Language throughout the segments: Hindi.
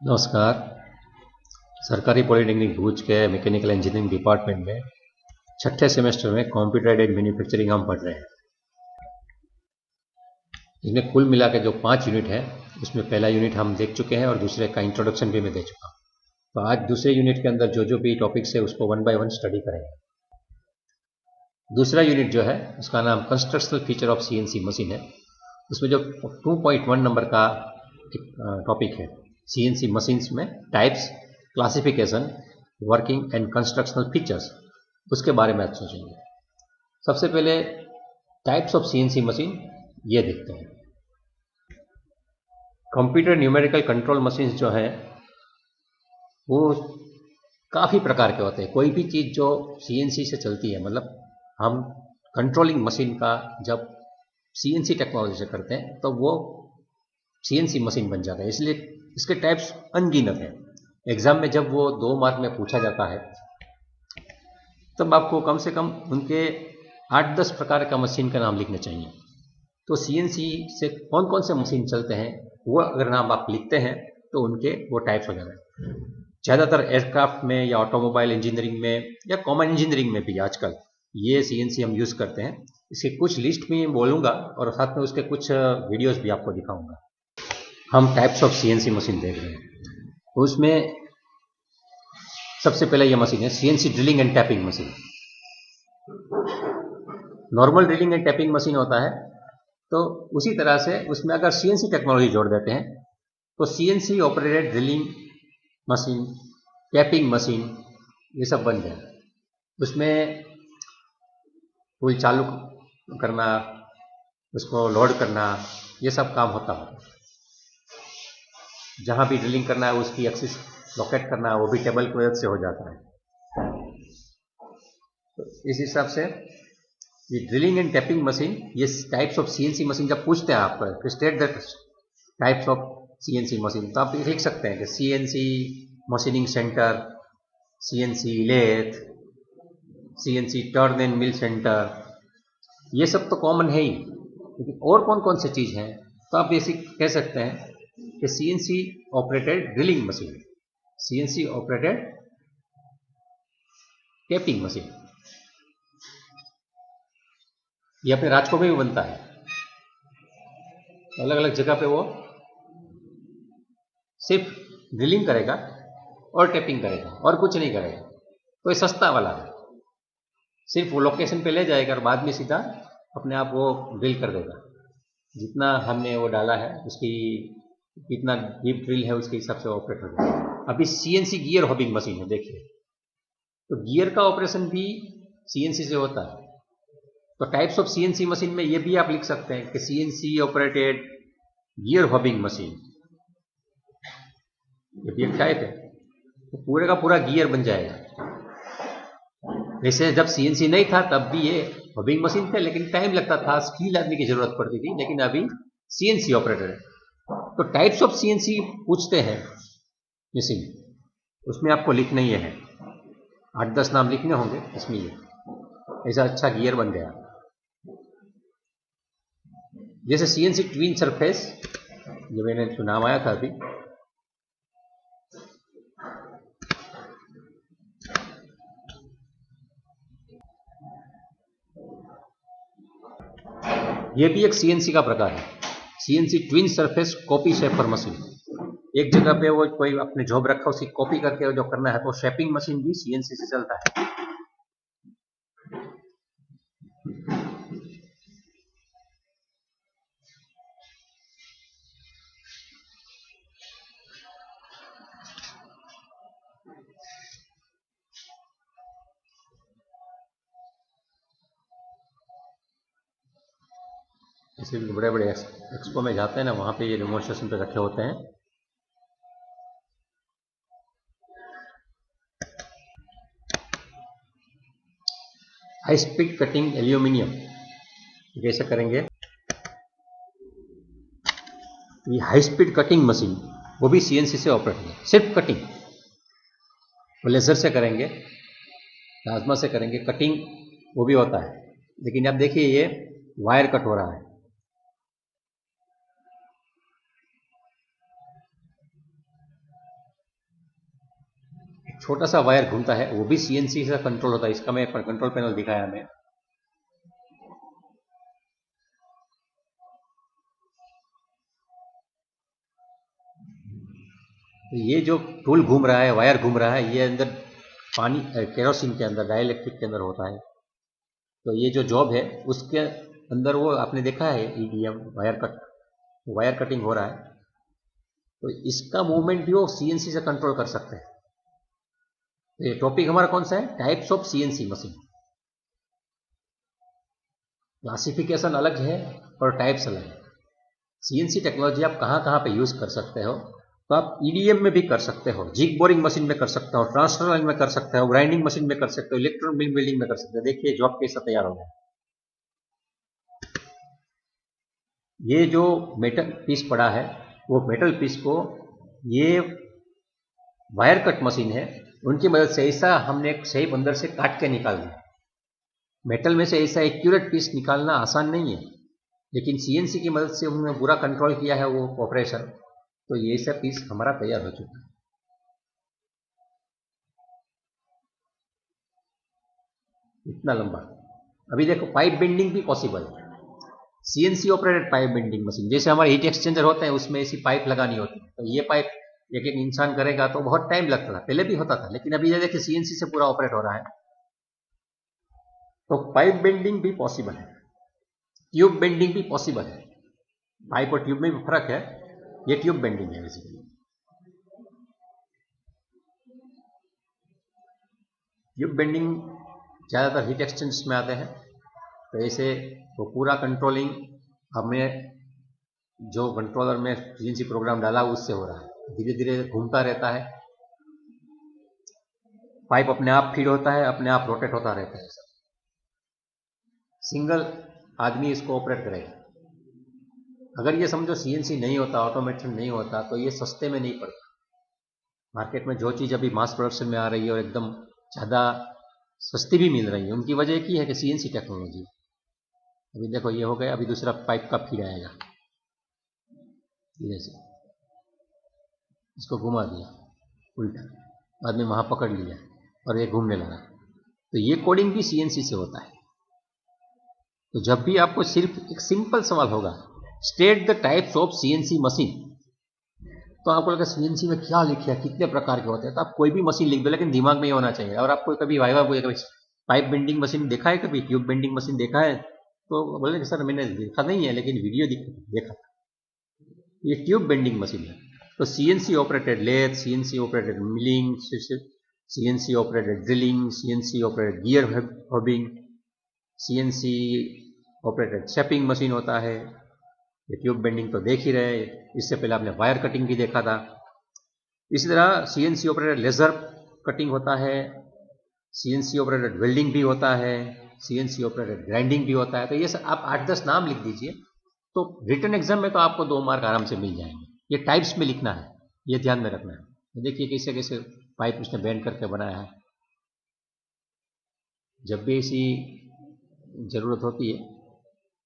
नमस्कार। सरकारी पॉलिटेक्निक भूज के मैकेनिकल इंजीनियरिंग डिपार्टमेंट में छठे सेमेस्टर में कंप्यूटर एडेड मैन्युफैक्चरिंग हम पढ़ रहे हैं। इसमें कुल मिला के जो 5 यूनिट है उसमें पहला यूनिट हम देख चुके हैं और दूसरे का इंट्रोडक्शन भी मैं दे चुका हूँ। तो आज दूसरे यूनिट के अंदर जो भी टॉपिक्स है उसको 1 बाय 1 स्टडी करेंगे। दूसरा यूनिट जो है उसका नाम constructional feature of CNC machine है। उसमें जो 2.1 नंबर का टॉपिक है सीएनसी मशीन्स में types, classification, working and constructional features, उसके बारे में आज सोचेंगे। सबसे पहले टाइप्स ऑफ सीएनसी मशीन ये देखते हैं। कंप्यूटर न्यूमेरिकल कंट्रोल मशीन्स जो है वो काफ़ी प्रकार के होते हैं। कोई भी चीज़ जो सीएनसी से चलती है, मतलब हम कंट्रोलिंग मशीन का जब सीएनसी टेक्नोलॉजी से करते हैं तो वो सीएनसी मशीन बन जाता है। इसलिए इसके टाइप्स अनगिनत हैं। एग्जाम में जब वो 2 मार्क में पूछा जाता है तब आपको कम से कम उनके 8-10 प्रकार का मशीन का नाम लिखने चाहिए। तो सीएनसी से कौन कौन से मशीन चलते हैं वो अगर नाम आप लिखते हैं तो उनके वो टाइप्स हो जाते हैं। ज़्यादातर एयरक्राफ्ट में या ऑटोमोबाइल इंजीनियरिंग में या कॉमन इंजीनियरिंग में भी आजकल ये सीएनसी हम यूज़ करते हैं। इसकी कुछ लिस्ट भी बोलूँगा और साथ में उसके कुछ वीडियोस भी आपको दिखाऊंगा। हम टाइप्स ऑफ सीएनसी मशीन देख रहे हैं। उसमें सबसे पहले ये मशीन है CNC drilling and tapping machine. Normal drilling and tapping machine होता है तो उसी तरह से उसमें अगर सीएनसी टेक्नोलॉजी जोड़ देते हैं तो CNC operated drilling machine, tapping machine, ये सब बन जाए। उसमें टूल चालू करना, उसको लोड करना, ये सब काम होता है। जहाँ भी ड्रिलिंग करना है उसकी एक्सिस लोकेट करना वो भी टेबल की मदद से हो जाता है। तो इस हिसाब से ये ड्रिलिंग एंड टैपिंग मशीन, ये टाइप्स ऑफ सीएनसी मशीन जब पूछते हैं आपको state the types of CNC machine तो आप लिख सकते हैं कि CNC machining centre, CNC lathe, CNC turn and mill centre, ये सब तो कॉमन है ही। लेकिन और कौन कौन सी चीज़ हैं तो आप बेसिक कह सकते हैं कि CNC operated drilling machine, CNC operated tapping machine, ये अपने राजकोट में भी बनता है। अलग अलग जगह पे वो सिर्फ ड्रिलिंग करेगा और टैपिंग करेगा और कुछ नहीं करेगा। तो ये सस्ता वाला है, सिर्फ वो लोकेशन पे ले जाएगा और बाद में सीधा अपने आप वो ड्रिल कर देगा। जितना हमने वो डाला है उसकी कितना डीप ड्रिल है उसके हिसाब से ऑपरेट हो जाएगा। अभी सीएनसी गियर हॉबिंग मशीन है, देखिए, तो गियर का ऑपरेशन भी सीएनसी से होता है। तो टाइप्स ऑफ सीएनसी मशीन में ये भी आप लिख सकते हैं कि CNC operated gear hobbing machine, ये भी एक टाइप है। तो पूरे का पूरा गियर बन जाएगा। वैसे जब सीएनसी नहीं था तब भी ये हॉबिंग मशीन थे, लेकिन टाइम लगता था, स्किल आदमी की जरूरत पड़ती थी। लेकिन अभी सीएनसी ऑपरेटर है। तो टाइप्स ऑफ सीएनसी पूछते हैं मशीन, उसमें आपको लिखना ही है, 8-10 नाम लिखने होंगे इसमें। ये ऐसा अच्छा गियर बन गया। जैसे सीएनसी ट्विन सरफेस, जो मैंने नाम आया था अभी, ये भी एक सीएनसी का प्रकार है। CNC twin surface copy shaper machine, एक जगह पे वो कोई अपने जॉब रखा उसकी कॉपी करके जो करना है तो शेपिंग मशीन भी सीएनसी से चलता है। जैसे भी बड़े बड़े एक्सपो में जाते हैं ना, वहाँ पे ये डेमोन्स्ट्रेशन पे रखे होते हैं। हाई स्पीड कटिंग एल्यूमिनियम कैसे करेंगे, ये हाई स्पीड कटिंग मशीन वो भी सीएनसी से ऑपरेट है। सिर्फ कटिंग वो लेजर से करेंगे, प्लाज्मा से करेंगे, कटिंग वो भी होता है। लेकिन अब देखिए ये वायर कट हो रहा है, छोटा सा वायर घूमता है, वो भी सीएनसी से कंट्रोल होता है। इसका मैं कंट्रोल पैनल दिखाया हमें। तो ये जो टूल घूम रहा है, वायर घूम रहा है, ये अंदर पानी केरोसिन के अंदर, डाइलेक्ट्रिक के अंदर होता है। तो ये जो जॉब है उसके अंदर वो आपने देखा है ईडीएम वायर कटिंग हो रहा है। तो इसका मूवमेंट भी वो सीएनसी से कंट्रोल कर सकते हैं। तो ये टॉपिक हमारा कौन सा है? Types of CNC machine. Classification अलग है और टाइप्स अलग है। सीएनसी टेक्नोलॉजी आप कहाँ कहाँ पे यूज कर सकते हो? तो आप ईडीएम में भी कर सकते हो, जिग बोरिंग मशीन में कर सकते हो, ट्रांसफर लाइन में कर सकते हो, ग्राइंडिंग मशीन में कर सकते हो, इलेक्ट्रॉन बीम वेल्डिंग में कर सकते हो। देखिए जॉब कैसा तैयार हो गया। ये जो मेटल पीस पड़ा है, वो मेटल पीस को ये वायर कट मशीन है, उनकी मदद से ऐसा हमने एक शेप अंदर से काट के निकाल दिया। मेटल में से ऐसा एक्यूरेट पीस निकालना आसान नहीं है, लेकिन सीएनसी की मदद से उन्होंने पूरा कंट्रोल किया है वो ऑपरेशन। तो ये ऐसा पीस हमारा तैयार हो चुका है। इतना लंबा। अभी देखो पाइप बेंडिंग भी पॉसिबल है। CNC operated pipe bending machine, जैसे हमारे हीट एक्सचेंजर होते हैं, उसमें ऐसी पाइप लगानी होती है। तो ये पाइप एक एक इंसान करेगा तो बहुत टाइम लगता था, पहले भी होता था, लेकिन अभी ये देखिए सीएनसी से पूरा ऑपरेट हो रहा है। तो पाइप बेंडिंग भी पॉसिबल है, ट्यूब बेंडिंग भी पॉसिबल है। पाइप और ट्यूब में भी फर्क है, ये ट्यूब बेंडिंग है बेसिकली। ट्यूब बेंडिंग ज़्यादातर हीट एक्सचेंजर्स में आते हैं। तो ऐसे वो पूरा कंट्रोलिंग हमें जो कंट्रोलर में सीएनसी प्रोग्राम डाला उससे हो रहा है, धीरे धीरे घूमता रहता है, पाइप अपने आप फीड होता है, अपने आप रोटेट होता रहता है। सिंगल आदमी इसको ऑपरेट करेगा। अगर ये समझो सीएनसी नहीं होता, ऑटोमेशन नहीं होता, तो ये सस्ते में नहीं पड़ता। मार्केट में जो चीज़ अभी मास प्रोडक्शन में आ रही है और एकदम ज़्यादा सस्ती भी मिल रही है, उनकी वजह एक ही है कि सीएनसी टेक्नोलॉजी। अभी देखो ये हो गया, अभी दूसरा पाइप का फीड आएगा, धीरे से इसको घुमा दिया उल्टा, बाद में वहाँ पकड़ लिया और ये घूमने लगा। तो ये कोडिंग भी सीएनसी से होता है। तो जब भी आपको सिर्फ एक सिंपल सवाल होगा, state the types of CNC machine, तो आपको लगा सीएनसी में क्या लिखा है, कितने प्रकार के होते हैं, तो आप कोई भी मशीन लिख दो, लेकिन दिमाग में ये होना चाहिए। और आपको कभी वाइवा पूछे कभी पाइप बेंडिंग मशीन देखा है, कभी ट्यूब बेंडिंग मशीन देखा है, तो बोले कि सर मैंने देखा नहीं है, लेकिन वीडियो देखा। ये ट्यूब बेंडिंग मशीन है। तो CNC operated lathe, CNC operated milling, CNC operated drilling, CNC operated gear hobbing, CNC operated shaping machine होता है। ये ट्यूब बेंडिंग तो देख ही रहे, इससे पहले आपने वायर कटिंग भी देखा था। इसी तरह सीएनसी ऑपरेटेड लेजर कटिंग होता है, सीएनसी ऑपरेटेड वेल्डिंग भी होता है, सीएनसी ऑपरेटेड ग्राइंडिंग भी होता है। तो ये सब आप 8-10 नाम लिख दीजिए, तो रिटन एग्जाम में तो आपको 2 मार्क आराम से मिल जाएंगे। ये टाइप्स में लिखना है, ये ध्यान में रखना है। देखिए कैसे कैसे पाइप उसने बेंड करके बनाया है। जब भी ऐसी ज़रूरत होती है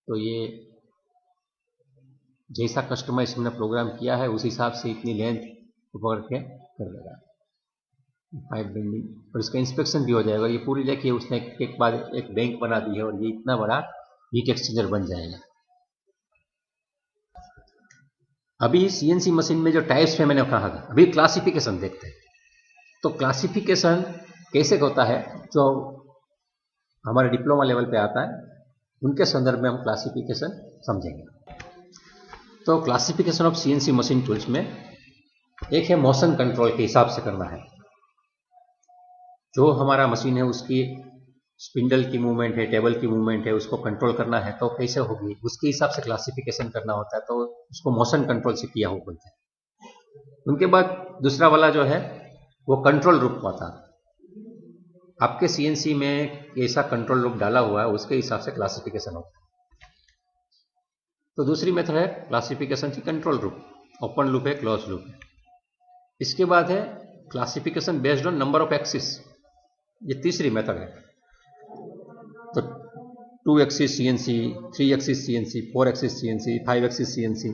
तो ये जैसा कस्टमाइज हमने प्रोग्राम किया है उस हिसाब से इतनी लेंथ पकड़ के कर देगा पाइप बेंडिंग, और इसका इंस्पेक्शन भी हो जाएगा। ये पूरी देखिए उसने एक बाद एक बैंक बना दी है, और ये इतना बड़ा हीट एक्सचेंजर बन जाएगा। अभी सीएनसी मशीन में जो टाइप्स में मैंने कहा था, अभी क्लासिफिकेशन देखते हैं। तो क्लासिफिकेशन कैसे होता है, जो हमारे डिप्लोमा लेवल पे आता है, उनके संदर्भ में हम क्लासिफिकेशन समझेंगे। तो classification of CNC machine tools में एक है मोशन कंट्रोल के हिसाब से करना है। जो हमारा मशीन है उसकी स्पिंडल की मूवमेंट है, टेबल की मूवमेंट है, उसको कंट्रोल करना है तो कैसे होगी, उसके हिसाब से क्लासिफिकेशन करना होता है। तो उसको मोशन कंट्रोल से किया हुआ बोलते हैं। उनके बाद दूसरा वाला जो है वो कंट्रोल रूप होता है। आपके सीएनसी में कैसा कंट्रोल लूप डाला हुआ है उसके हिसाब से क्लासिफिकेशन होता है। तो दूसरी मेथड है क्लासिफिकेशन की कंट्रोल लूप, ओपन लूप है, क्लोज लूप है। इसके बाद है classification based on number of axis, ये तीसरी मेथड है। तो 2 axis CNC, 3 axis CNC, 4 axis CNC, 5 axis CNC,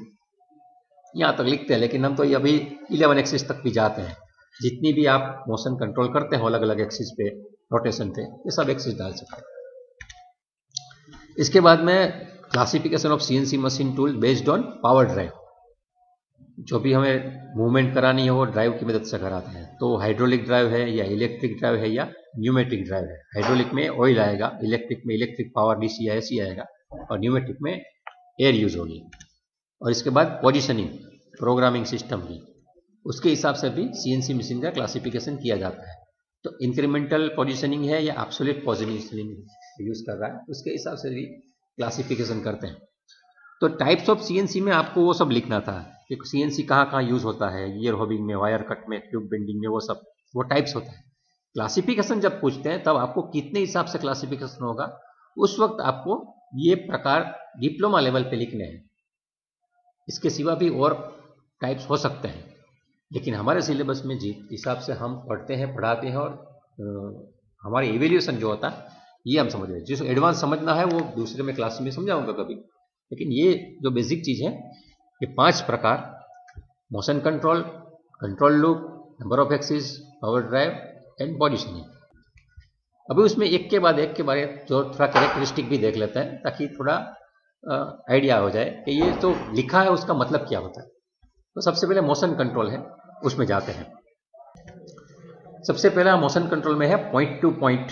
यहाँ तक लिखते हैं, लेकिन हम तो ये अभी 11 एक्सिस तक भी जाते हैं। जितनी भी आप मोशन कंट्रोल करते हो अलग अलग एक्सिस पे, रोटेशन पे, ये सब एक्सिस डाल सकते हैं। इसके बाद में classification of CNC machine tool based on power drive. जो भी हमें मूवमेंट करानी है वो ड्राइव की मदद से कराते हैं। तो हाइड्रोलिक ड्राइव है या इलेक्ट्रिक ड्राइव है या न्यूमेटिक ड्राइव है। हाइड्रोलिक में ऑयल आएगा, इलेक्ट्रिक में इलेक्ट्रिक पावर डीसी या एसी आएगा, और न्यूमेटिक में एयर यूज होगी। और इसके बाद पोजिशनिंग, प्रोग्रामिंग सिस्टम की, उसके हिसाब से भी सीएनसी मशीन का क्लासिफिकेशन किया जाता है। तो इंक्रीमेंटल पोजिशनिंग है या एब्सोल्यूट पोजिशनिंग यूज कर रहा है, उसके हिसाब से भी क्लासिफिकेशन करते हैं। तो टाइप्स ऑफ सीएनसी में आपको वो सब लिखना था कि सीएनसी कहाँ कहाँ यूज होता है, गियर होबिंग में, वायर कट में, ट्यूब बेंडिंग में, वो सब वो टाइप्स होता है। क्लासिफिकेशन जब पूछते हैं तब आपको कितने हिसाब से क्लासिफिकेशन होगा, उस वक्त आपको ये प्रकार डिप्लोमा लेवल पे लिखने हैं। इसके सिवा भी और टाइप्स हो सकते हैं, लेकिन हमारे सिलेबस में जिस हिसाब से हम पढ़ते हैं, पढ़ाते हैं, और हमारे इवेल्यूएशन जो होता है ये हम समझ रहे हैं। जिसको एडवांस समझना है वो दूसरे में क्लास में समझाऊंगा कभी, लेकिन ये जो बेसिक चीज है, ये 5 प्रकार: motion control, control loop, number of axis, power drive and positioning. अभी उसमें एक के बाद एक के बारे जो थोड़ा कैरेक्टरिस्टिक भी देख लेते हैं, ताकि थोड़ा आइडिया हो जाए कि ये तो लिखा है उसका मतलब क्या होता है। तो सबसे पहले मोशन कंट्रोल है, उसमें जाते हैं। सबसे पहला मोशन कंट्रोल में है पॉइंट टू पॉइंट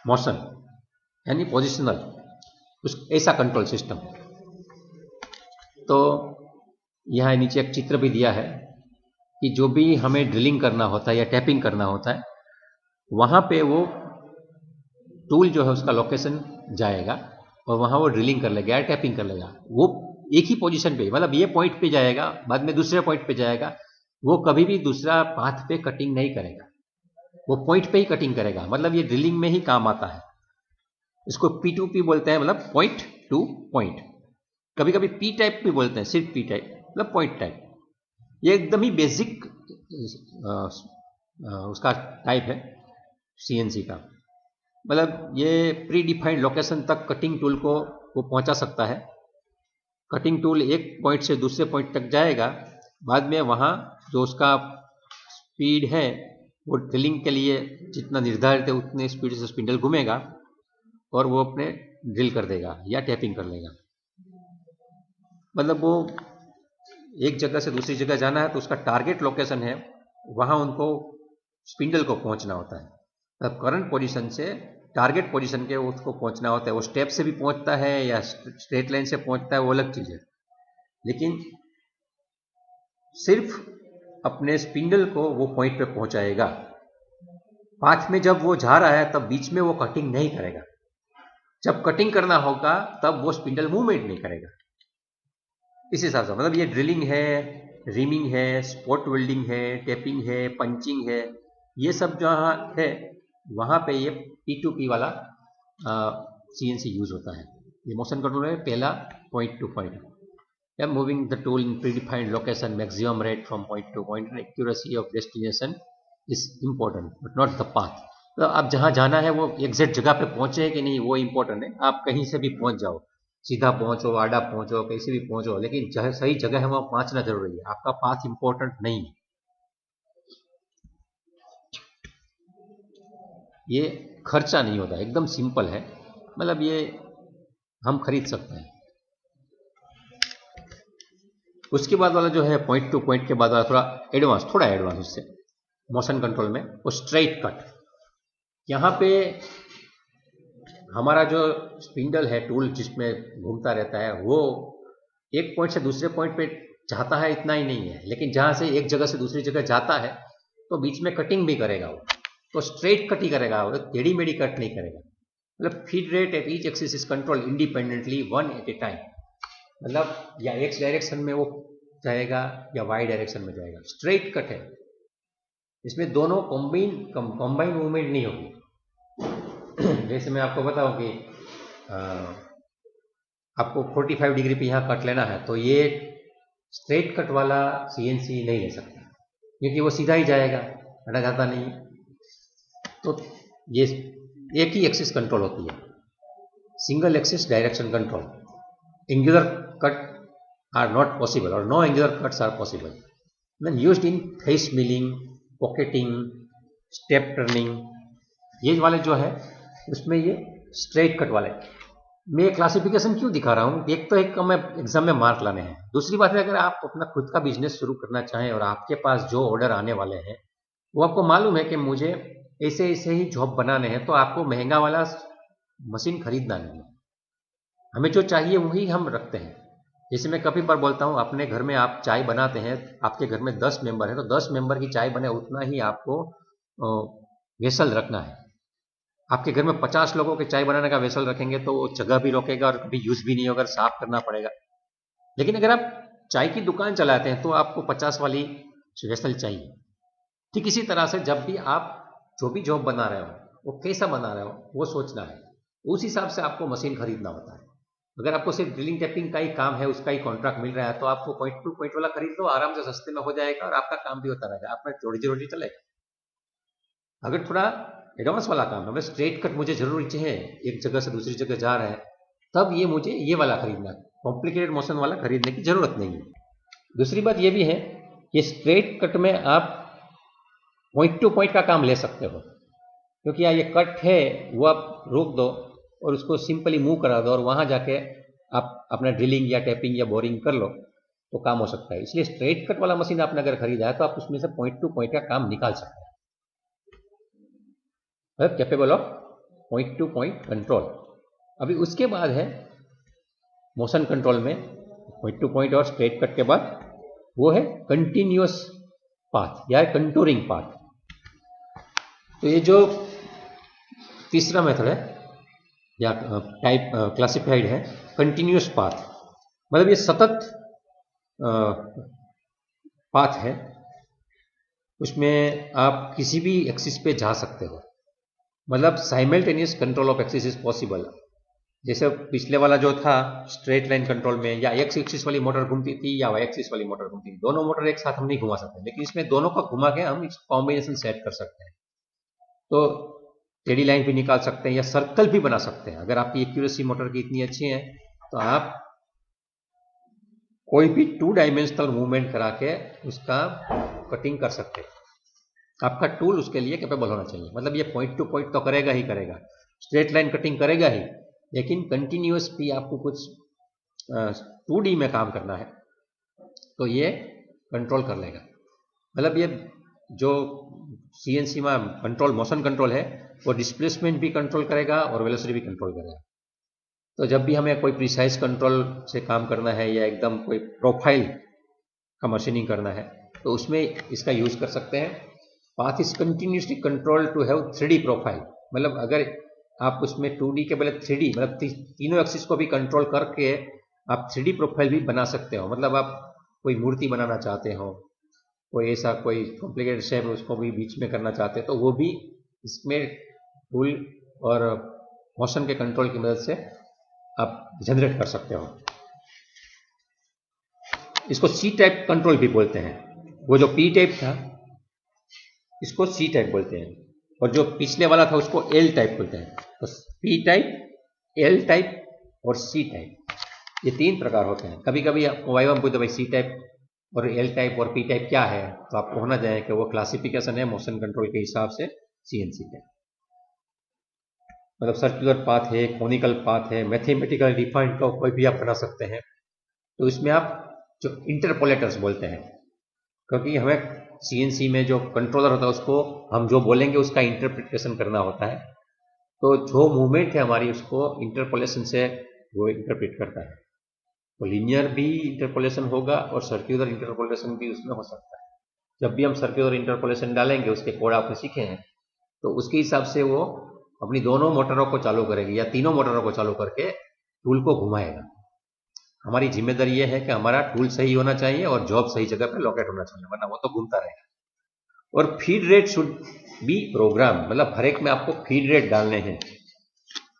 मोशन, यानी पोजिशनल, ऐसा कंट्रोल सिस्टम। तो यहाँ नीचे एक चित्र भी दिया है कि जो भी हमें ड्रिलिंग करना होता है या टैपिंग करना होता है, वहाँ पे वो टूल जो है उसका लोकेशन जाएगा और वहाँ वो ड्रिलिंग कर लेगा या टैपिंग कर लेगा। वो एक ही पोजीशन पे, मतलब ये पॉइंट पे जाएगा, बाद में दूसरे पॉइंट पे जाएगा। वो कभी भी दूसरा पाथ पे कटिंग नहीं करेगा, वो पॉइंट पे ही कटिंग करेगा। मतलब ये ड्रिलिंग में ही काम आता है। इसको P2P बोलते हैं, मतलब पॉइंट टू पॉइंट। कभी कभी P टाइप भी बोलते हैं, सिर्फ P टाइप, मतलब पॉइंट टाइप। ये एकदम ही बेसिक उसका टाइप है सीएनसी का। मतलब ये प्री डिफाइंड लोकेशन तक कटिंग टूल को वो पहुंचा सकता है। कटिंग टूल एक पॉइंट से दूसरे पॉइंट तक जाएगा, बाद में वहां जो उसका स्पीड है वो ड्रिलिंग के लिए जितना निर्धारित है उतने स्पीड से स्पिंडल घूमेगा और वो अपने ड्रिल कर देगा या टैपिंग कर लेगा। मतलब वो एक जगह से दूसरी जगह जाना है तो उसका टारगेट लोकेशन है, वहां उनको स्पिंडल को पहुंचना होता है। मतलब करंट पोजीशन से टारगेट पोजीशन के उसको पहुंचना होता है। वो स्टेप से भी पहुंचता है या स्ट्रेट लाइन से पहुंचता है, वो अलग चीज है। लेकिन सिर्फ अपने स्पिंडल को वो पॉइंट पे पहुंचाएगा। पाथ में जब वो जा रहा है तब बीच में वो कटिंग नहीं करेगा। जब कटिंग करना होगा तब वो स्पिंडल मूवमेंट नहीं करेगा। इस हिसाब से मतलब ये ड्रिलिंग है, रीमिंग है, स्पॉट वेल्डिंग है, टेपिंग है, पंचिंग है, ये सब जहाँ है वहाँ पे ये P2P वाला सीएनसी यूज होता है। ये मोशन कंट्रोल में पहला पॉइंट टू पॉइंट है। Moving the tool in predefined location, maximum rate from point two point, accuracy of destination is important but not the path. तो आप जहाँ जाना है वो एग्जैक्ट जगह पे पहुंचे कि नहीं वो इंपॉर्टेंट है। आप कहीं से भी पहुंच जाओ, सीधा पहुंचो, आड़ा पहुंचो, कैसे भी पहुंचो, लेकिन सही जगह है वहां पहुंचना जरूरी है। आपका पाथ इंपॉर्टेंट नहीं है। ये खर्चा नहीं होता, एकदम सिंपल है। मतलब ये हम खरीद सकते हैं। उसके बाद वाला जो है पॉइंट टू पॉइंट के बाद वाला थोड़ा एडवांस उससे मोशन कंट्रोल में, वो स्ट्रेट कट। यहाँ पे हमारा जो स्पिंडल है, टूल जिसमें घूमता रहता है, वो एक पॉइंट से दूसरे पॉइंट पे जाता है, इतना ही नहीं है। लेकिन जहाँ से एक जगह से दूसरी जगह जाता है तो बीच में कटिंग भी करेगा वो। तो स्ट्रेट कट ही करेगा, वो टेढ़ी मेढ़ी कट नहीं करेगा। मतलब feed rate at each axis is control independently, one at a time. मतलब या एक्स डायरेक्शन में वो जाएगा या वाई डायरेक्शन में जाएगा। स्ट्रेट कट है, इसमें दोनों कॉम्बाइन मूवमेंट नहीं होगी। जैसे मैं आपको बताऊं कि आपको 45 डिग्री पे यहाँ कट लेना है, तो ये स्ट्रेट कट वाला सीएनसी नहीं ले सकता, क्योंकि वो सीधा ही जाएगा, हटा जाता नहीं। तो ये एक ही एक्सिस कंट्रोल होती है, single axis direction control. Angular cut are not possible और no angular cuts are possible. then used in face milling, pocketing, step turning, ये वाले जो है उसमें ये स्ट्रेट कट वाले। मैं ये क्लासिफिकेशन क्यों दिखा रहा हूँ, एक तो एक मैं एग्जाम में मार्क लाने हैं, दूसरी बात है अगर आप अपना खुद का बिजनेस शुरू करना चाहें और आपके पास जो ऑर्डर आने वाले हैं वो आपको मालूम है कि मुझे ऐसे ऐसे ही जॉब बनाने हैं, तो आपको महंगा वाला मशीन खरीदना नहीं है, हमें जो चाहिए वही हम रखते हैं। जैसे मैं कभी बार बोलता हूँ, अपने घर में आप चाय बनाते हैं, आपके घर में 10 मेंबर हैं, तो 10 मेंबर की चाय बने उतना ही आपको वेसल रखना है। आपके घर में 50 लोगों के चाय बनाने का वेसल रखेंगे तो वो जगह भी रोकेगा और कभी यूज भी नहीं होगा, साफ करना पड़ेगा। लेकिन अगर आप चाय की दुकान चलाते हैं तो आपको 50 वाली वेसल चाहिए। ठीक इसी तरह से जब भी आप जो भी जॉब बना रहे हो वो कैसा बना रहे हो वो सोचना है, उस हिसाब से आपको मशीन खरीदना होता है। अगर आपको सिर्फ ड्रिलिंग टैपिंग का ही काम है, उसका ही कॉन्ट्रैक्ट मिल रहा है, तो आपको पॉइंट टू पॉइंट वाला खरीद लो, आराम से सस्ते में हो जाएगा और आपका काम भी होता रहेगा, आपका रोजी रोटी चलेगा। अगर थोड़ा एडवांस वाला काम है, मतलब स्ट्रेट कट मुझे जरूरी चाहिए, एक जगह से दूसरी जगह जा रहे हैं, तब ये मुझे ये वाला खरीदना है, कॉम्प्लिकेटेड मोशन वाला खरीदने की जरूरत नहीं है। दूसरी बात ये भी है कि स्ट्रेट कट में आप पॉइंट टू पॉइंट का काम ले सकते हो, क्योंकि यहाँ ये कट है वो आप रोक दो और उसको सिंपली मूव करा दो और वहां जाके आप अपना ड्रिलिंग या टैपिंग या बोरिंग कर लो तो काम हो सकता है। इसलिए स्ट्रेट कट वाला मशीन आपने अगर खरीदा है तो आप उसमें से पॉइंट टू पॉइंट का काम निकाल सकते हैं, capable of point two point control. अभी उसके बाद है मोशन कंट्रोल में पॉइंट टू पॉइंट और स्ट्रेट कट के बाद वो है कंटिन्यूअस पाथ या कंटूरिंग पाथ। तो ये जो तीसरा मेथड है या टाइप क्लासिफाइड है कंटिन्यूअस पाथ, मतलब ये सतत पाथ है, उसमें आप किसी भी एक्सिस पे जा सकते हो, मतलब simultaneous control of axis is possible. जैसे पिछले वाला जो था स्ट्रेट लाइन कंट्रोल में या एक्स एक्सिस वाली मोटर घूमती थी या वाई एक्सिस वाली मोटर घूमती थी, दोनों मोटर एक साथ हम नहीं घुमा सकते, लेकिन इसमें दोनों का घुमा के हम इस कॉम्बिनेशन सेट कर सकते हैं। तो टेढ़ी लाइन भी निकाल सकते हैं या सर्कल भी बना सकते हैं। अगर आपकी एक्यूरेसी मोटर की इतनी अच्छी है तो आप कोई भी 2 डायमेंशनल मूवमेंट करा के उसका कटिंग कर सकते हैं। आपका टूल उसके लिए कैपेबल होना चाहिए, मतलब ये पॉइंट टू पॉइंट तो करेगा ही करेगा, स्ट्रेट लाइन कटिंग करेगा ही, लेकिन कंटिन्यूअस भी आपको कुछ 2D में काम करना है तो ये कंट्रोल कर लेगा। मतलब ये जो CNC में कंट्रोल मोशन कंट्रोल है वो डिस्प्लेसमेंट भी कंट्रोल करेगा और वेलोसिटी भी कंट्रोल करेगा। तो जब भी हमें कोई प्रिसाइज कंट्रोल से काम करना है या एकदम कोई प्रोफाइल का मशीनिंग करना है तो उसमें इसका यूज कर सकते हैं। Path is continuously control to have 3D profile, मतलब अगर आप उसमें 2D के बजाय 3D मतलब तीनों एक्सिस को भी कंट्रोल करके आप 3D प्रोफाइल भी बना सकते हो। मतलब आप कोई मूर्ति बनाना चाहते हो, कोई ऐसा कोई कॉम्प्लिकेटेड शेप उसको भी बीच में करना चाहते हैं तो वो भी इसमें टूल और मोशन के कंट्रोल की मदद से आप जनरेट कर सकते हो। इसको सी टाइप कंट्रोल भी बोलते हैं। वो जो पी टाइप था इसको सी टाइप बोलते हैं और जो पिछले वाला था उसको एल टाइप बोलते हैं। तो पी टाइप, एल टाइप और सी टाइप, ये 3 प्रकार होते हैं। कभी कभी आपको वाइवा में पूछते भाई सी टाइप और एल टाइप और पी टाइप क्या है, तो आपको होना चाहिए कि वो क्लासिफिकेशन है मोशन कंट्रोल के हिसाब से CNC के, मतलब सर्कुलर पाथ है, कोनिकल पाथ है, मैथमेटिकल डिफाइंड का कोई भी आप बना सकते हैं। तो इसमें आप जो इंटरपोलेटर्स बोलते हैं, क्योंकि हमें CNC में जो कंट्रोलर होता है उसको हम जो बोलेंगे उसका इंटरप्रिटेशन करना होता है, तो जो मूवमेंट है हमारी उसको इंटरपोलेशन से वो इंटरप्रेट करता है। तो लीनियर भी इंटरपोलेशन होगा और सर्कुलर इंटरपोलेशन भी उसमें हो सकता है। जब भी हम सर्कुलर इंटरपोलेशन डालेंगे उसके कोड आपने सीखे हैं तो उसके हिसाब से वो अपनी दोनों मोटरों को चालू करेगी या तीनों मोटरों को चालू करके टूल को घुमाएगा। हमारी जिम्मेदारी ये है कि हमारा टूल सही होना चाहिए और जॉब सही जगह पर लोकेट होना चाहिए, वरना वो तो घूमता रहेगा। और feed rate should be program, मतलब हर एक में आपको फीड रेट डालने हैं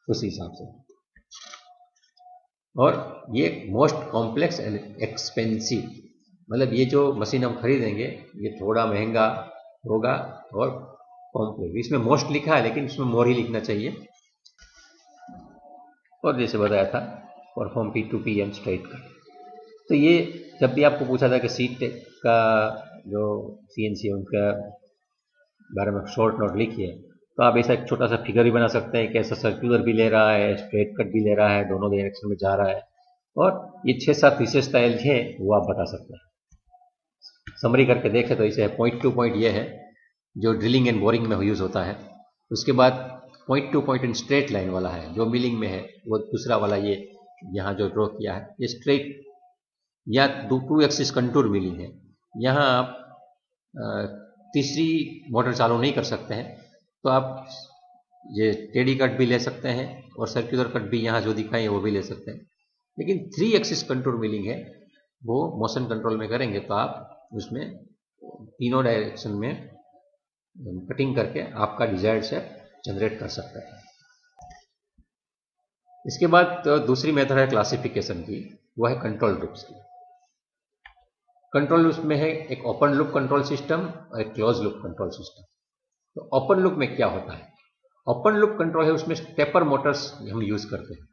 उस हिसाब से। और ये मोस्ट कॉम्प्लेक्स एंड एक्सपेंसिव, मतलब ये जो मशीन हम खरीदेंगे ये थोड़ा महंगा होगा और कॉम्प्लेक्स, इसमें मोस्ट लिखा है लेकिन इसमें मोर ही लिखना चाहिए। और जैसे बताया था perform P2P and straight cut. तो ये जब भी आपको पूछा था कि सीट का जो CNC है उनका बारे में शॉर्ट नोट लिखिए, तो आप ऐसा एक छोटा सा फिगर भी बना सकते हैं, कैसा सर्कुलर भी ले रहा है, स्ट्रेट कट भी ले रहा है, दोनों डायरेक्शन में जा रहा है, और ये 6-7 विशेषताएं है वो आप बता सकते हैं। समरी करके देखें तो इसे पॉइंट टू पॉइंट ये है जो ड्रिलिंग एंड बोरिंग में यूज होता है। उसके बाद point two point in straight line वाला है जो मिलिंग में है, वो दूसरा वाला ये यहाँ जो ड्रॉ किया है ये स्ट्रेट या 2 एक्सिस कंटूर मिलिंग है। यहाँ आप तीसरी मोटर चालू नहीं कर सकते हैं, तो आप ये टेढ़ी कट भी ले सकते हैं और सर्कुलर कट भी यहाँ जो दिखाई है वो भी ले सकते हैं। लेकिन 3 एक्सिस कंटूर मिलिंग है वो मोशन कंट्रोल में करेंगे तो आप उसमें तीनों डायरेक्शन में कटिंग करके आपका डिजायर्ड शेप जनरेट कर सकते हैं। इसके बाद दूसरी मेथड है क्लासिफिकेशन की, वो है कंट्रोल लूप्स की। कंट्रोल लूप्स में है एक ओपन लूप कंट्रोल सिस्टम और एक क्लोज लूप कंट्रोल सिस्टम। तो ओपन लूप में क्या होता है? ओपन लूप कंट्रोल है उसमें स्टेपर मोटर्स हम यूज करते हैं।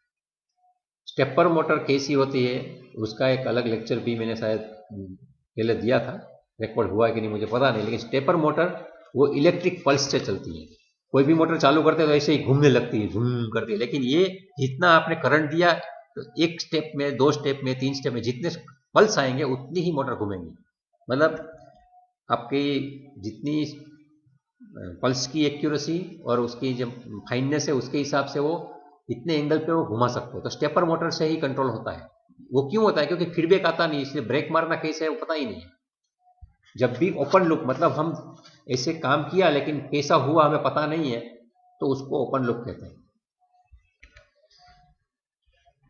स्टेपर मोटर कैसी होती है उसका एक अलग लेक्चर भी मैंने शायद पहले दिया था, रिकॉर्ड हुआ है कि नहीं मुझे पता नहीं, लेकिन स्टेपर मोटर वो इलेक्ट्रिक पल्स से चलती है। कोई भी मोटर चालू करते हैं तो ऐसे ही घूमने लगती है, झूम करती है, लेकिन ये जितना आपने करंट दिया तो 1 स्टेप में, 2 स्टेप में, 3 स्टेप में जितने पल्स आएंगे उतनी ही मोटर घूमेंगी। मतलब आपकी जितनी पल्स की एक्यूरेसी और उसकी जब फाइननेस है उसके हिसाब से वो इतने एंगल पे वो घुमा सकते हो। तो स्टेपर मोटर से ही कंट्रोल होता है। वो क्यों होता है? क्योंकि फीडबैक आता नहीं, इसलिए ब्रेक मारना कैसे है वो पता ही नहीं है। जब भी ओपन लूप मतलब हम ऐसे काम किया लेकिन कैसा हुआ हमें पता नहीं है, तो उसको ओपन लूप कहते हैं।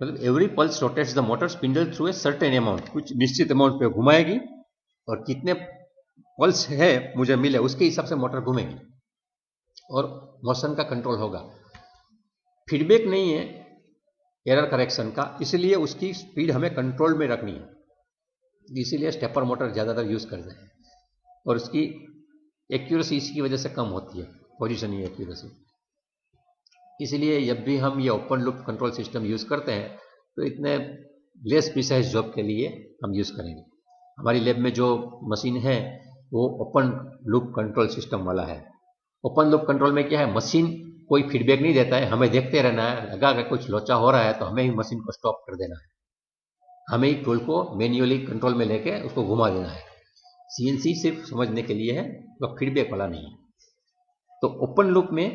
मतलब every pulse rotates the motor spindle through a certain amount, कुछ निश्चित अमाउंट पे घुमाएगी और कितने पल्स है मुझे मिले उसके हिसाब से मोटर घूमेगी और मोशन का कंट्रोल होगा। फीडबैक नहीं है एरर करेक्शन का, इसलिए उसकी स्पीड हमें कंट्रोल में रखनी है, इसीलिए स्टेपर मोटर ज़्यादातर यूज करते हैं और उसकी एक्यूरेसी इसकी वजह से कम होती है, पोजीशनिंग एक्यूरेसी। इसलिए जब भी हम ये open loop control system use करते हैं तो इतने लेस प्रिसाइज जॉब के लिए हम यूज करेंगे। हमारी लैब में जो मशीन है वो ओपन लूप कंट्रोल सिस्टम वाला है। ओपन लूप कंट्रोल में क्या है, मशीन कोई फीडबैक नहीं देता है, हमें देखते रहना है, लगा अगर कुछ लोचा हो रहा है तो हमें ही मशीन को स्टॉप कर देना है, हमें ही टूल को मैन्युअली कंट्रोल में लेके उसको घुमा देना है। CNC सिर्फ समझने के लिए है, तो फीडबैक वाला नहीं है। तो ओपन लूप में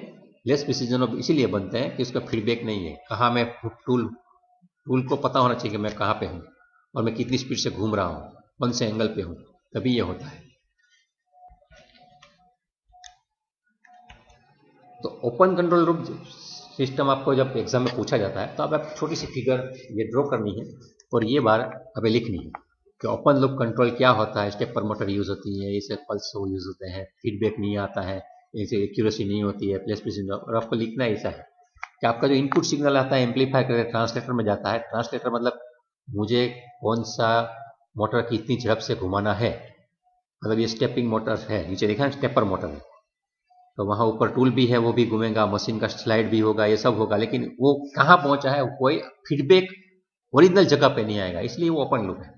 लेस प्रिसीजन ऑफ इसीलिए बनते हैं कि उसका फीडबैक नहीं है। कहाँ मैं टूल को पता होना चाहिए कि मैं कहाँ पे हूँ और मैं कितनी स्पीड से घूम रहा हूँ, कौन से एंगल पे हूँ, तभी ये होता है। तो ओपन कंट्रोल लूप सिस्टम आपको जब एग्जाम में पूछा जाता है तो आप छोटी सी फिगर ये ड्रॉ करनी है और ये बार हमें लिखनी है कि ओपन लूप कंट्रोल क्या होता है। स्टेपर मोटर यूज होती है, इसे पल्स यूज होते हैं, फीडबैक नहीं आता है, इसे एक्यूरेसी नहीं होती है, प्लेस प्रिसीजन। और आपको लिखना ऐसा है कि आपका जो इनपुट सिग्नल आता है एम्पलीफायर करके ट्रांसलेटर में जाता है। ट्रांसलेटर मतलब मुझे कौन सा मोटर की इतनी झड़प से घुमाना है, मतलब ये स्टेपिंग मोटर है, नीचे देखा स्टेपर मोटर है, तो वहाँ ऊपर टूल भी है वो भी घूमेगा, मशीन का स्लाइड भी होगा, ये सब होगा, लेकिन वो कहाँ पहुंचा है कोई फीडबैक ओरिजिनल जगह पे नहीं आएगा, इसलिए वो ओपन लूप है।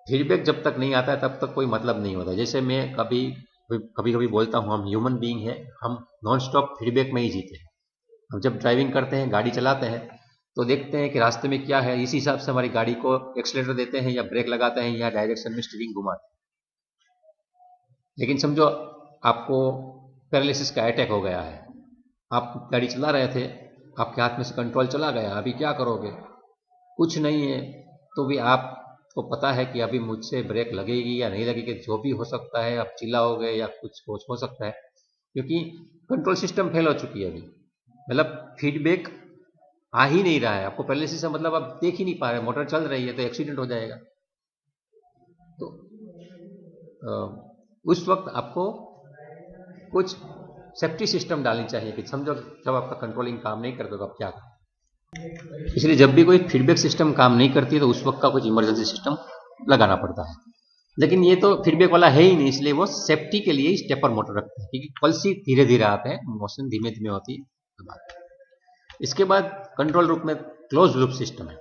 फीडबैक जब तक नहीं आता है तब तक कोई मतलब नहीं होता। जैसे मैं कभी कभी बोलता हूँ हम ह्यूमन बीइंग है, हम नॉन स्टॉप फीडबैक में ही जीते हैं। हम जब ड्राइविंग करते हैं, गाड़ी चलाते हैं, तो देखते हैं कि रास्ते में क्या है, इसी हिसाब से हमारी गाड़ी को एक्सीलरेटर देते हैं या ब्रेक लगाते हैं या डायरेक्शन में स्टीयरिंग घुमाते हैं। लेकिन समझो आपको पैरालिसिस का अटैक हो गया है, आप गाड़ी चला रहे थे, आपके हाथ में से कंट्रोल चला गया, अभी क्या करोगे? कुछ नहीं है, तो भी आपको पता है कि अभी मुझसे ब्रेक लगेगी या नहीं लगेगी, जो भी हो सकता है, आप चिल्लाओगे या कुछ हो सकता है, क्योंकि कंट्रोल सिस्टम फेल हो चुकी है अभी। मतलब फीडबैक आ ही नहीं रहा है, आपको पैरालिसिस से मतलब आप देख ही नहीं पा रहे, मोटर चल रही है तो एक्सीडेंट हो जाएगा। तो उस वक्त आपको कुछ सेफ्टी सिस्टम डालनी चाहिए कि समझो जब आपका कंट्रोलिंग काम नहीं करता तो आप क्या करें। इसलिए जब भी कोई फीडबैक सिस्टम काम नहीं करती है तो उस वक्त का कुछ इमरजेंसी सिस्टम लगाना पड़ता है। लेकिन ये तो फीडबैक वाला है ही नहीं, इसलिए वो सेफ्टी के लिए स्टेपर मोटर रखते हैं, क्योंकि पल्स ही धीरे धीरे आते हैं, मोशन धीमे धीमे होती है। इसके बाद कंट्रोल लूप में क्लोज लूप सिस्टम है।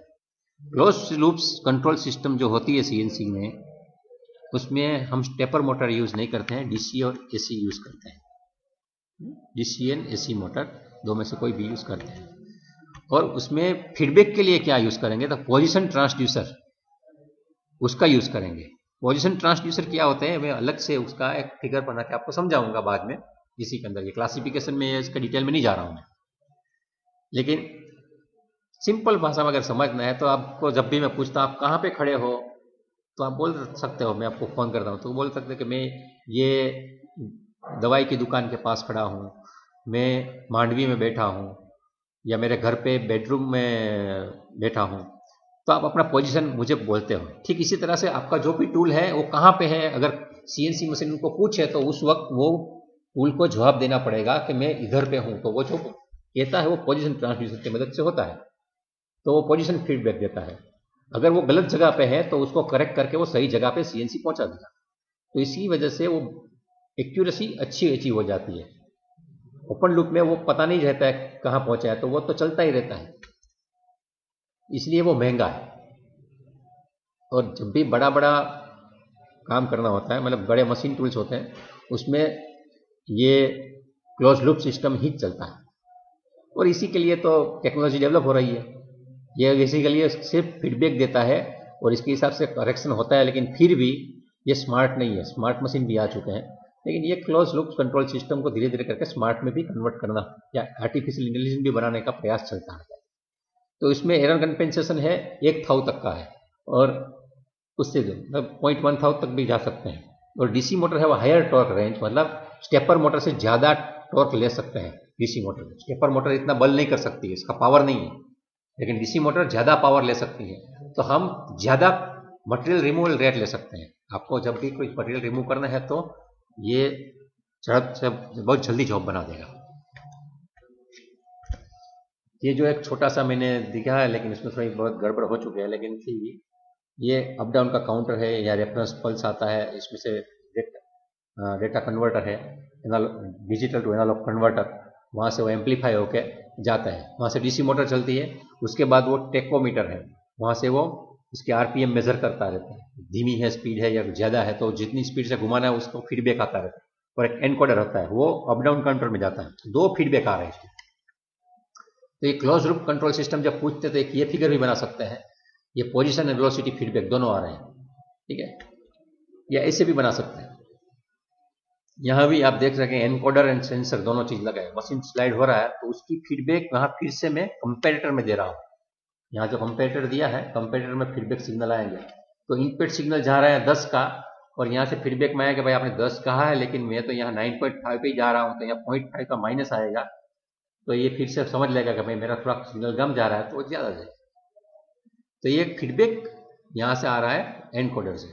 क्लोज लूप कंट्रोल सिस्टम जो होती है CNC में, उसमें हम स्टेपर मोटर यूज़ नहीं करते हैं, डीसी और एसी यूज़ करते हैं। डीसी एंड एसी मोटर दो में से कोई भी यूज़ करते हैं। और उसमें फीडबैक के लिए क्या यूज़ करेंगे, तो पोजीशन ट्रांसड्यूसर उसका यूज़ करेंगे। पोजीशन ट्रांसड्यूसर क्या होते हैं, मैं अलग से उसका एक फिगर बना के आपको समझाऊंगा बाद में इसी के अंदर। ये क्लासिफिकेशन में इसका डिटेल में नहीं जा रहा हूं मैं, लेकिन सिंपल भाषा में अगर समझना है तो आपको जब भी मैं पूछता हूं आप कहाँ पे खड़े हो, तो आप बोल सकते हो मैं आपको फ़ोन करता हूँ तो बोल सकते हो कि मैं ये दवाई की दुकान के पास खड़ा हूँ, मैं मांडवी में बैठा हूँ, या मेरे घर पे बेडरूम में बैठा हूँ। तो आप अपना पोजीशन मुझे बोलते हो। ठीक इसी तरह से आपका जो भी टूल है वो कहाँ पे है, अगर सीएनसी मशीन उनको पूछे तो उस वक्त वो टूल को जवाब देना पड़ेगा कि मैं इधर पे हूँ। तो वो जो कहता है वो पोजीशन ट्रांसड्यूसर की मदद से होता है, तो वो पोजीशन फीडबैक देता है। अगर वो गलत जगह पे है तो उसको करेक्ट करके वो सही जगह पे सीएनसी पहुंचा देगा। तो इसी वजह से वो एक्यूरेसी अच्छी अचीव हो जाती है। ओपन लूप में वो पता नहीं रहता है कहाँ पहुंचा है, तो वो तो चलता ही रहता है, इसलिए वो महंगा है। और जब भी बड़ा बड़ा काम करना होता है, मतलब बड़े मशीन टूल्स होते हैं, उसमें ये क्लोज लूप सिस्टम ही चलता है। और इसी के लिए तो टेक्नोलॉजी डेवलप हो रही है। ये इसी के लिए सिर्फ फीडबैक देता है और इसके हिसाब से करेक्शन होता है, लेकिन फिर भी ये स्मार्ट नहीं है। स्मार्ट मशीन भी आ चुके हैं, लेकिन ये क्लोज लूप कंट्रोल सिस्टम को धीरे धीरे करके स्मार्ट में भी कन्वर्ट करना या आर्टिफिशियल इंटेलिजेंस भी बनाने का प्रयास चलता है। तो इसमें एरर कंपेंसेशन है 1,000 तक का है, और उससे जो मतलब 0.1 तक भी जा सकते हैं। और डीसी मोटर है वो हायर टॉर्क रेंज, मतलब स्टेपर मोटर से ज़्यादा टॉर्क ले सकते हैं डीसी मोटर। स्टेपर मोटर इतना बल नहीं कर सकती है, इसका पावर नहीं है, लेकिन डीसी मोटर ज़्यादा पावर ले सकती है। तो हम ज़्यादा मटेरियल रिमूवल रेट ले सकते हैं। आपको जब भी कोई मटेरियल रिमूव करना है तो ये बहुत जल्दी जॉब बना देगा। ये जो एक छोटा सा मैंने दिखा है, लेकिन इसमें थोड़ी बहुत गड़बड़ हो चुकी है, लेकिन फिर भी ये अप डाउन का काउंटर है या रेफरेंस पल्स आता है, इसमें से डेटा कन्वर्टर है, डिजिटल टू एनालॉग कन्वर्टर, वहाँ से वो एम्पलीफाई होके जाता है, वहाँ से डीसी मोटर चलती है। उसके बाद वो टेकोमीटर है, वहाँ से वो उसके आरपीएम मेजर करता रहता है, धीमी है स्पीड है या ज़्यादा है, तो जितनी स्पीड से घुमाना है उसको फीडबैक आता रहता है। और एक एनकोडर होता है, वो अप डाउन काउंटर में जाता है। दो फीडबैक आ रहे हैं। तो ये क्लोज लूप कंट्रोल सिस्टम जब पूछते तो एक ये फिगर भी बना सकते हैं, ये पोजीशन एंड वेलोसिटी फीडबैक दोनों आ रहे हैं, ठीक है, या ऐसे भी बना सकते हैं। यहाँ भी आप देख सकें एनकोडर एंड सेंसर दोनों चीज लगा है। मशीन स्लाइड हो रहा है तो उसकी फीडबैक वहाँ फिर से मैं कंपेरेटर में दे रहा हूँ। यहाँ जो कंपेरेटर दिया है, कंपेरेटर में फीडबैक सिग्नल आएंगे, तो इनपुट सिग्नल जा रहा है 10 का, और यहाँ से फीडबैक में आया कि भाई आपने 10 कहा है, लेकिन मैं तो यहाँ 9.5 पे ही जा रहा हूँ, तो यहाँ 0.5 का माइनस आएगा। तो ये फिर से समझ लेगा कि भाई मेरा थोड़ा सिग्नल कम जा रहा है, तो वो ज़्यादा जाएगा। तो ये फीडबैक यहाँ से आ रहा है एनकोडर से।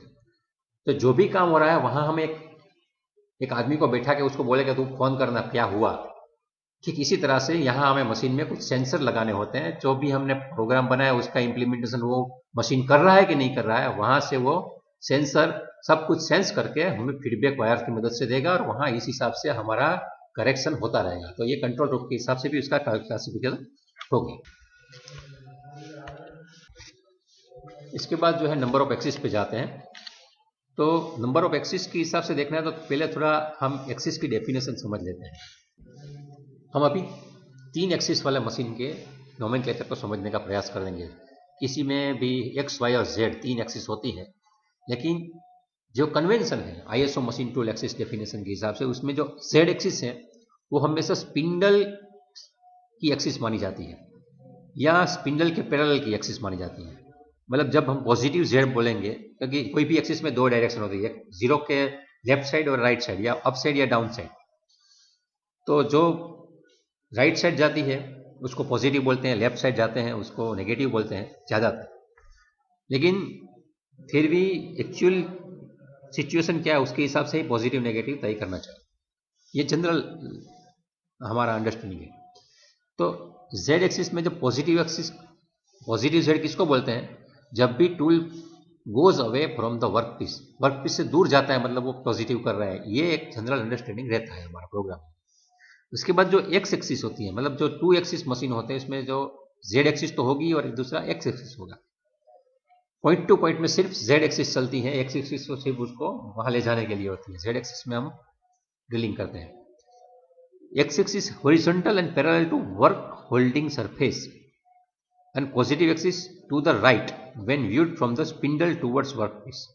तो जो भी काम हो रहा है वहाँ हम एक आदमी को बैठा के उसको बोलेगा तू फोन करना क्या हुआ। ठीक इसी तरह से यहाँ हमें मशीन में कुछ सेंसर लगाने होते हैं। जो भी हमने प्रोग्राम बनाया उसका इम्प्लीमेंटेशन वो मशीन कर रहा है कि नहीं कर रहा है, वहाँ से वो सेंसर सब कुछ सेंस करके हमें फीडबैक वायर की मदद से देगा, और वहाँ इस हिसाब से हमारा करेक्शन होता रहेगा। तो ये कंट्रोल रूम के हिसाब से भी उसका क्लासिफिकेशन होगी। इसके बाद जो है नंबर ऑफ एक्सिस पे जाते हैं। तो नंबर ऑफ एक्सिस के हिसाब से देखना है तो पहले थोड़ा हम एक्सिस की डेफिनेशन समझ लेते हैं। हम अभी 3 एक्सिस वाले मशीन के नोमेनक्लेचर को समझने का प्रयास करेंगे। किसी में भी एक्स वाई और जेड 3 एक्सिस होती है, लेकिन जो कन्वेंशन है ISO machine tool axis definition के हिसाब से, उसमें जो जेड एक्सिस है वो हमेशा स्पिंडल की एक्सिस मानी जाती है या स्पिंडल के पैरेलल की एक्सिस मानी जाती है। मतलब जब हम पॉजिटिव जेड बोलेंगे, क्योंकि कोई भी एक्सिस में दो डायरेक्शन होती है, जीरो के लेफ्ट साइड और राइट साइड, या अप साइड या डाउन साइड। तो जो राइट साइड जाती है उसको पॉजिटिव बोलते हैं, लेफ्ट साइड जाते हैं उसको नेगेटिव बोलते हैं ज़्यादातर। लेकिन फिर भी एक्चुअल सिचुएशन क्या है उसके हिसाब से ही पॉजिटिव नेगेटिव तय करना चाहिए। ये जनरल हमारा अंडरस्टैंडिंग है। तो जेड एक्सिस में जो पॉजिटिव एक्सिस, पॉजिटिव जेड किसको बोलते हैं, जब भी tool goes away from the work piece से दूर जाता है, मतलब वो पॉजिटिव कर रहा है। ये एक जनरल अंडरस्टैंडिंग रहता है हमारा प्रोग्राम। उसके बाद जो एक्स एक्सिस होती है, मतलब जो 2 एक्सिस मशीन होते हैं, इसमें जो जेड एक्सिस तो होगी और दूसरा एक्स एक्सिस होगा। पॉइंट टू पॉइंट में सिर्फ जेड एक्सिस चलती है, एक्स एक्सिस तो सिर्फ उसको वहां ले जाने के लिए होती है। जेड एक्सिस में हम ड्रिलिंग करते हैं। X axis horizontal and parallel to work holding surface and positive axis to the right when viewed from the spindle towards workpiece.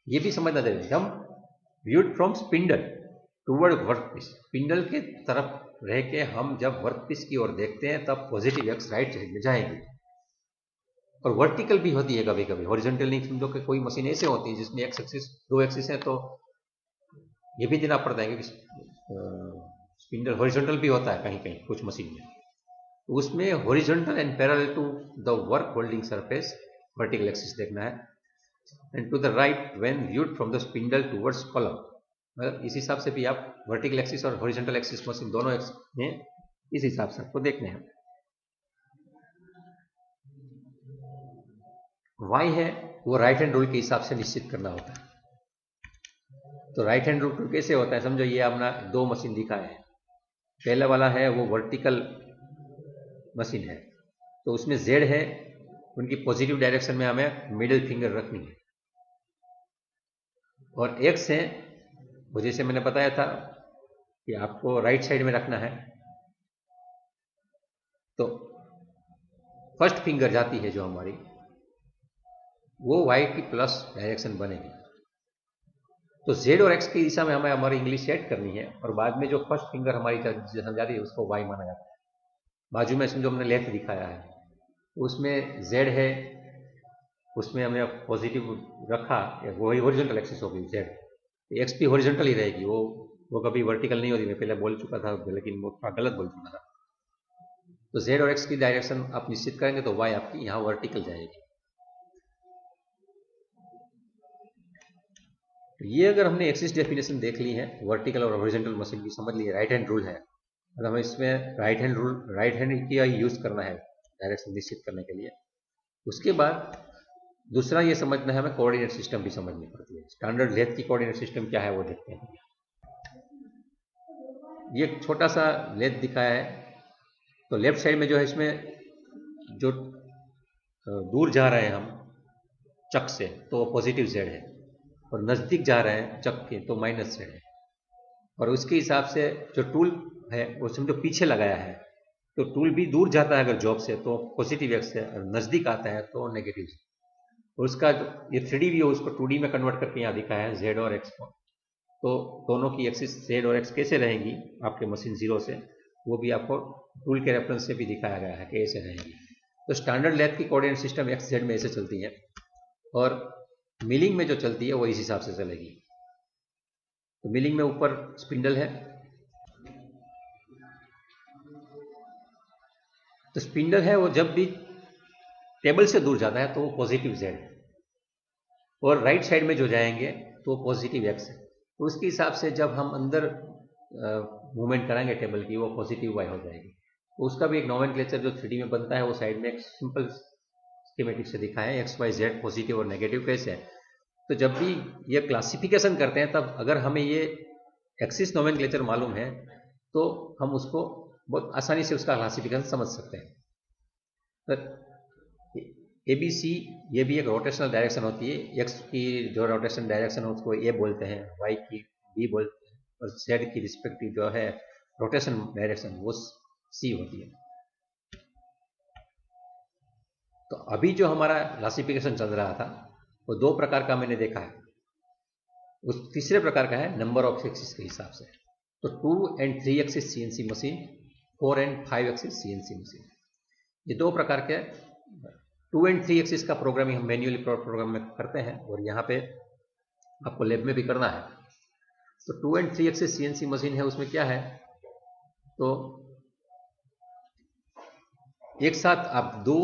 ये भी समझना चाहिए, हम viewed from spindle toward workpiece, spindle के तरफ रह के हम जब वर्कपीस की ओर देखते हैं तब पॉजिटिव एक्स राइट साइड में जाएगी। और वर्टिकल भी होती है कभी कभी, हॉरिजॉन्टल नहीं समझो कि कोई मशीन ऐसे होती है जिसमें एक्स एक्सिस दो एक्सिस है, तो ये भी देना पड़ता है कि स्पिंडल हॉरिजॉन्टल भी होता है कहीं कहीं कुछ मशीन में, तो उसमें horizontal and parallel to the work holding surface vertical axis देखना है, and to the right when viewed from the spindle towards column. इस हिसाब से भी आप वर्टिकल एक्सिस और हॉरिजॉन्टल एक्सिस मशीन दोनों में इस हिसाब से आपको देखने हैं। वाई है वो राइट हैंड रूल के हिसाब से निश्चित करना होता है। तो राइट हैंड रूल कैसे होता है, समझो ये हमने दो मशीन दिखाए हैं। पहला वाला है वो वर्टिकल मशीन है, तो उसमें जेड है, उनकी पॉजिटिव डायरेक्शन में हमें मिडिल फिंगर रखनी है। और एक्स है वो जैसे मैंने बताया था कि आपको राइट साइड में रखना है, तो फर्स्ट फिंगर जाती है जो हमारी, वो वाई की प्लस डायरेक्शन बनेगी। तो जेड और एक्स की दिशा में हमें हमारी इंग्लिश सेट करनी है, और बाद में जो फर्स्ट फिंगर हमारी जहाँ जाती है उसको वाई माना जाता है। बाजू में समझो हमने लेफ्ट दिखाया है, उसमें जेड है, उसमें हमने पॉजिटिव रखा, वही हॉरिजॉन्टल एक्सिस होगी जेड, एक्स भी हॉरिजॉन्टल ही रहेगी, वो कभी वर्टिकल नहीं होती। मैं पहले बोल चुका था लेकिन वो थोड़ा गलत बोल चुका था। तो जेड और एक्स की डायरेक्शन आप निश्चित करेंगे तो वाई आपकी यहाँ वर्टिकल जाएगी। तो ये अगर हमने एक्सिस डेफिनेशन देख ली है, वर्टिकल और हॉरिजॉन्टल मशीन की समझ ली है, राइट हैंड रूल है, और हमें इसमें राइट हैंड की यूज करना है डायरेक्शन निश्चित करने के लिए। उसके बाद दूसरा ये समझना है हमें कोऑर्डिनेट सिस्टम भी समझनी पड़ती है। स्टैंडर्ड लेथ की कोऑर्डिनेट सिस्टम क्या है वो देखते हैं। ये एक छोटा सा लेथ दिखाया है, तो लेफ्ट साइड में जो है इसमें जो दूर जा रहे हैं हम चक से तो पॉजिटिव जेड है, और नज़दीक जा रहे हैं चक के तो माइनस जेड है। और उसके हिसाब से जो टूल है वो समझो पीछे लगाया है, तो टूल भी दूर जाता है अगर जॉब से तो पॉजिटिव एक्स है, और नज़दीक आता है तो नेगेटिव। उसका ये 3D व्यू उसको 2D में कन्वर्ट करके यहाँ दिखाया है जेड और एक्स को। तो दोनों की एक्सिस जेड और एक्स कैसे रहेंगी आपके मशीन जीरो से, वो भी आपको टूल के रेफरेंस से भी दिखाया गया है कि ऐसे रहेंगी। तो स्टैंडर्ड लेथ की कोऑर्डिनेट सिस्टम एक्स जेड में ऐसे चलती है, और मिलिंग में जो चलती है वो इस हिसाब से चलेगी। तो मिलिंग में ऊपर स्पिंडल है, तो स्पिंडल है वो जब भी टेबल से दूर जाता है तो वो पॉजिटिव जेड है, और राइट साइड में जो जाएंगे तो पॉजिटिव एक्स है। तो उसके हिसाब से जब हम अंदर मूवमेंट कराएंगे टेबल की, वो पॉजिटिव वाई हो जाएगी। तो उसका भी एक नोमेनक्लेचर जो 3D में बनता है वो साइड में एक सिंपल स्कीमेटिक से दिखाएं, एक्स वाई जेड पॉजिटिव और नेगेटिव कैसे है। तो जब भी ये क्लासिफिकेशन करते हैं तब अगर हमें ये एक्सिस नोमेनक्लेचर मालूम है तो हम उसको बहुत आसानी से उसका क्लासिफिकेशन समझ सकते हैं। तो ABC ये भी एक रोटेशनल डायरेक्शन होती है, एक्स की जो रोटेशन डायरेक्शन है उसको ए बोलते हैं, वाई की बी बोलते हैं, और जेड की रिस्पेक्टिव जो है रोटेशन डायरेक्शन वो सी होती है। तो अभी जो हमारा क्लासिफिकेशन चल रहा था वो दो प्रकार का मैंने देखा है, उस तीसरे प्रकार का है नंबर ऑफ एक्सिस के हिसाब से। तो 2 and 3 axis CNC machine, 4 and 5 axis CNC machine, ये दो प्रकार के 2 and 3 एक्सिस का प्रोग्रामिंग हम मैन्युअली प्रोग्राम में करते हैं, और यहाँ पे आपको लैब में भी करना है। तो 2 and 3 एक्सिस CNC मशीन है, उसमें क्या है, तो एक साथ आप दो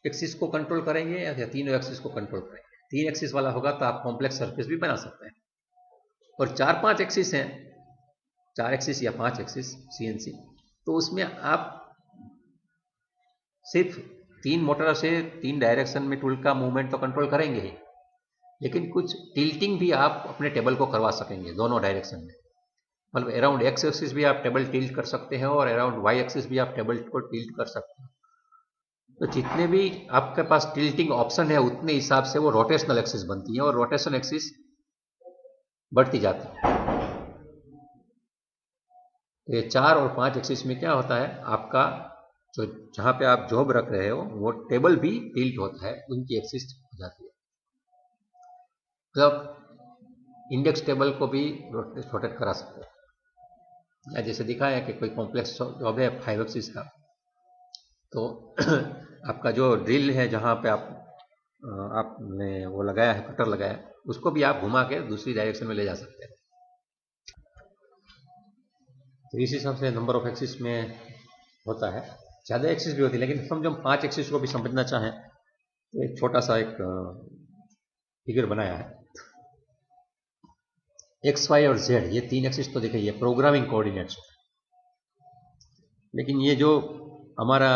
एक्सिस को कंट्रोल करेंगे या तीनों एक्सिस को कंट्रोल करेंगे। 3 एक्सिस वाला होगा तो आप कॉम्प्लेक्स सरफेस भी बना सकते हैं, और 4-5 एक्सिस हैं, 4 एक्सिस या 5 एक्सिस CNC, तो उसमें आप सिर्फ 3 मोटर से 3 डायरेक्शन में टूल का मूवमेंट तो कंट्रोल करेंगे ही, लेकिन कुछ टिल्टिंग भी आप अपने टेबल को करवा सकेंगे दोनों डायरेक्शन में। मतलब अराउंड एक्स एक्सिस भी आप टेबल टिल्ट कर सकते हैं, और अराउंड वाई एक्सिस भी आप टेबल को टिल्ट कर सकते हैं। तो जितने भी आपके पास टिल्टिंग ऑप्शन है उतने हिसाब से वो रोटेशनल एक्सिस बनती है और रोटेशन एक्सिस बढ़ती जाती है। तो ये 4 और 5 एक्सिस में क्या होता है, आपका जो जहां पे आप जॉब रख रहे हो वो टेबल भी टिल्ट होता है, उनकी एक्सिस हो जाती है। मतलब इंडेक्स टेबल को भी रोटेट करा सकते हैं। जैसे दिखाया कि कोई कॉम्प्लेक्स जॉब है 5 एक्सिस का, तो आपका जो ड्रिल है जहां पे आपने वो लगाया है, कटर लगाया है, उसको भी आप घुमा के दूसरी डायरेक्शन में ले जा सकते हैं। तो इस हिसाब से नंबर ऑफ एक्सिस में होता है, ज़्यादा एक्सिस भी होती है, लेकिन हम जब 5 एक्सिस को भी समझना चाहें तो एक छोटा सा एक फिगर बनाया है। एक्स वाई और जेड ये 3 एक्सिस तो देखिए ये प्रोग्रामिंग कोऑर्डिनेट्स, लेकिन ये जो हमारा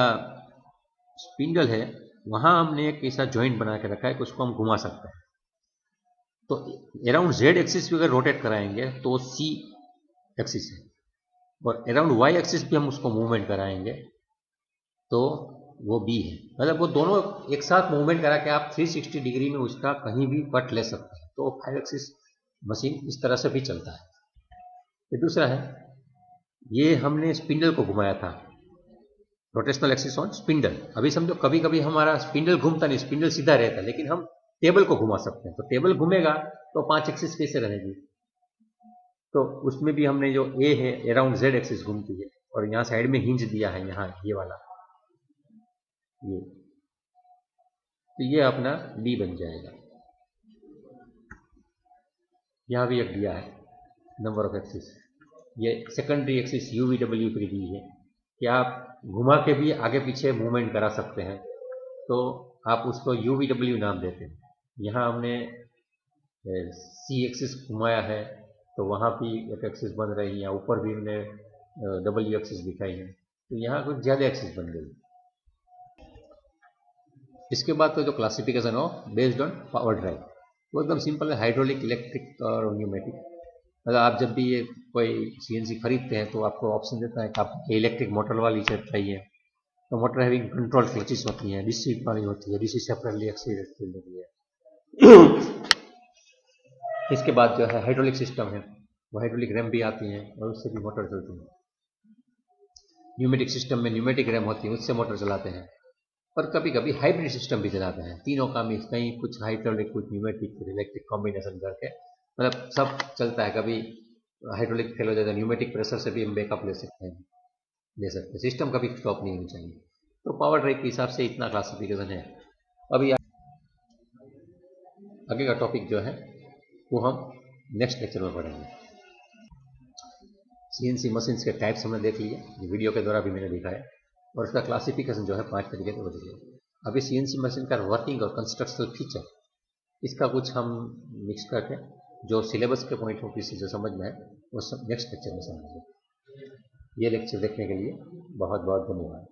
स्पिंडल है वहां हमने एक ऐसा जॉइंट बना के रखा है कि उसको हम घुमा सकते हैं। तो अराउंड जेड एक्सिस भी अगर रोटेट कराएंगे तो सी एक्सिस है, और अराउंड वाई एक्सिस भी हम उसको मूवमेंट कराएंगे तो वो बी है। मतलब वो दोनों एक साथ मूवमेंट करा के आप 360 डिग्री में उसका कहीं भी कट ले सकते हैं। तो 5 एक्सिस मशीन इस तरह से भी चलता है। फिर दूसरा है, ये हमने स्पिंडल को घुमाया था, रोटेशनल एक्सिस ऑन स्पिंडल। अभी समझो कभी कभी हमारा स्पिंडल घूमता नहीं, स्पिंडल सीधा रहता है, लेकिन हम टेबल को घुमा सकते हैं। तो टेबल घूमेगा तो 5 एक्सिस कैसे रहेगी, तो उसमें भी हमने जो ए है अराउंड जेड एक्सिस घूमती है, और यहाँ साइड में हिंज दिया है, यहाँ ये वाला ये, तो ये अपना डी बन जाएगा। यहाँ भी एक दिया है नंबर ऑफ एक्सिस, ये secondary axis you V W की दी है कि आप घुमा के भी आगे पीछे मूवमेंट करा सकते हैं, तो आप उसको यू वी डब्ल्यू नाम देते हैं। यहाँ हमने सी एक्सिस घुमाया है तो वहाँ भी एक एक्सिस बन रही है, ऊपर भी हमने डब्ल्यू एक्सिस दिखाई है, तो यहाँ कुछ ज़्यादा एक्सिस बन गई। इसके बाद तो जो क्लासिफिकेशन हो बेस्ड ऑन पावर ड्राइव, वो एकदम सिंपल है, हाइड्रोलिक, इलेक्ट्रिक और न्यूमेटिक। मतलब आप जब भी ये कोई सीएनसी खरीदते हैं तो आपको ऑप्शन देता है कि आपको इलेक्ट्रिक मोटर वाली चाहिए, तो मोटर हैविंग कंट्रोल क्लचेस होती हैं, डीसी वाली होती है, डीसी सेपरेटली एक्सीलरेटर होती है। इसके बाद जो है हाइड्रोलिक सिस्टम है, वो हाइड्रोलिक रैम भी आती हैं और उससे भी मोटर चलती है। न्यूमेटिक सिस्टम में न्यूमेटिक रैम होती है, उससे मोटर चलाते हैं, और कभी कभी हाइब्रिड सिस्टम भी चलाते हैं। तीनों का मिक्स, कहीं कुछ हाइड्रोलिक कुछ न्यूमेटिक कुछ इलेक्ट्रिक कॉम्बिनेशन करके, मतलब सब चलता है। कभी हाइड्रोलिक फेल हो जाता है, न्यूमेटिक प्रेशर से भी हम बैकअप ले सकते हैं, सिस्टम कभी स्टॉप नहीं होनी चाहिए। तो पावर ड्राइव के हिसाब से इतना क्लासिफिकेशन है। अभी आगे का टॉपिक जो है वो हम नेक्स्ट लेक्चर में पढ़ेंगे। सीएनसी मशीन्स के टाइप्स हमने देख लिए, वीडियो के द्वारा भी मैंने दिखाया, और इसका क्लासिफिकेशन जो है 5 तरीके से बदल गया। अभी सीएनसी मशीन का वर्किंग और कंस्ट्रक्शनल फीचर, इसका कुछ हम मिक्स करके जो सिलेबस के पॉइंट ऑफ व्यू से जो समझ में है वो सब नेक्स्ट लेक्चर में समझेंगे। ये लेक्चर देखने के लिए बहुत बहुत धन्यवाद।